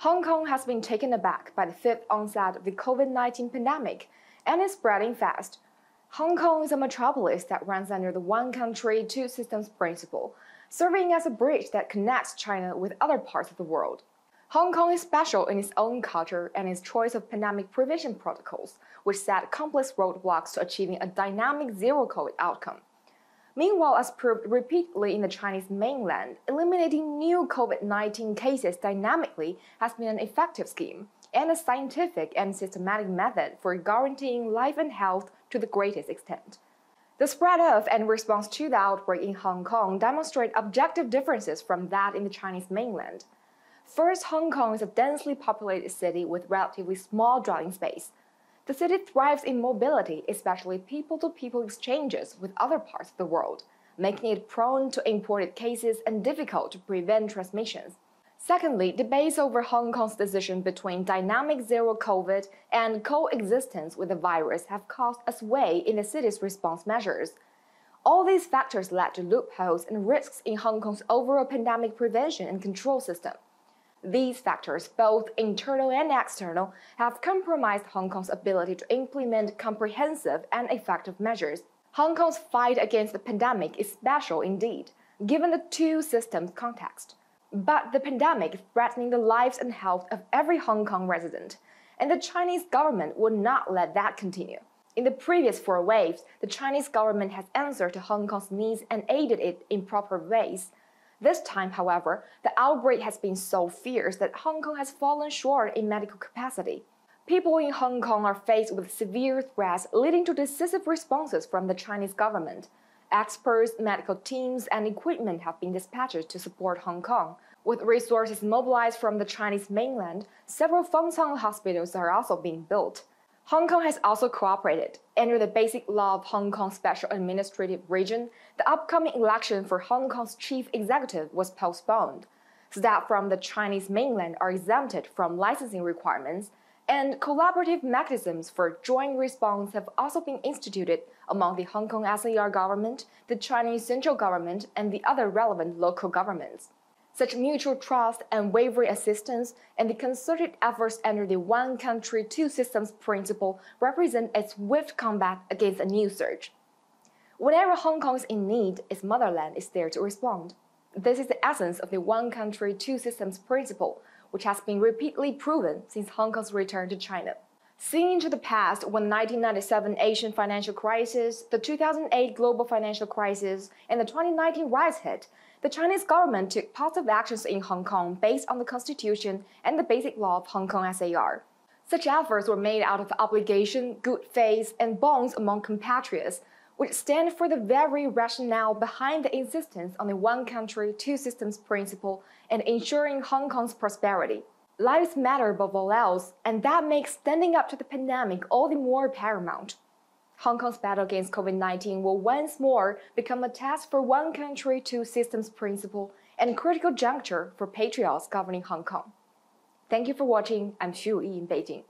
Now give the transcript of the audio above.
Hong Kong has been taken aback by the fifth onset of the COVID-19 pandemic and is spreading fast. Hong Kong is a metropolis that runs under the one country, two systems principle, serving as a bridge that connects China with other parts of the world. Hong Kong is special in its own culture and its choice of pandemic prevention protocols, which set complex roadblocks to achieving a dynamic zero-COVID outcome. Meanwhile, as proved repeatedly in the Chinese mainland, eliminating new COVID-19 cases dynamically has been an effective scheme and a scientific and systematic method for guaranteeing life and health to the greatest extent. The spread of and response to the outbreak in Hong Kong demonstrate objective differences from that in the Chinese mainland. First, Hong Kong is a densely populated city with relatively small dwelling space. The city thrives in mobility, especially people-to-people exchanges with other parts of the world, making it prone to imported cases and difficult to prevent transmissions. Secondly, debates over Hong Kong's decision between dynamic zero-COVID and coexistence with the virus have caused a sway in the city's response measures. All these factors led to loopholes and risks in Hong Kong's overall pandemic prevention and control system. These factors, both internal and external, have compromised Hong Kong's ability to implement comprehensive and effective measures. Hong Kong's fight against the pandemic is special indeed, given the two systems context. But the pandemic is threatening the lives and health of every Hong Kong resident, and the Chinese government would not let that continue. In the previous four waves, the Chinese government has answered to Hong Kong's needs and aided it in proper ways. This time, however, the outbreak has been so fierce that Hong Kong has fallen short in medical capacity. People in Hong Kong are faced with severe threats leading to decisive responses from the Chinese government. Experts, medical teams, and equipment have been dispatched to support Hong Kong. With resources mobilized from the Chinese mainland, several Fengcang hospitals are also being built. Hong Kong has also cooperated. Under the Basic Law of Hong Kong Special Administrative Region, the upcoming election for Hong Kong's chief executive was postponed. Staff from the Chinese mainland are exempted from licensing requirements, and collaborative mechanisms for joint response have also been instituted among the Hong Kong SAR government, the Chinese central government, and the other relevant local governments. Such mutual trust, unwavering assistance, and the concerted efforts under the one country, two systems principle represent a swift combat against a new surge. Whenever Hong Kong is in need, its motherland is there to respond. This is the essence of the one country, two systems principle, which has been repeatedly proven since Hong Kong's return to China. Seeing into the past, when the 1997 Asian financial crisis, the 2008 global financial crisis, and the 2019 riots hit, the Chinese government took positive actions in Hong Kong based on the Constitution and the Basic Law of Hong Kong SAR. Such efforts were made out of obligation, good faith, and bonds among compatriots, which stand for the very rationale behind the insistence on the one country, two systems principle and ensuring Hong Kong's prosperity. Lives matter above all else, and that makes standing up to the pandemic all the more paramount. Hong Kong's battle against COVID-19 will once more become a test for one country, two systems principle and critical juncture for patriots governing Hong Kong. Thank you for watching. I'm Xu Yi in Beijing.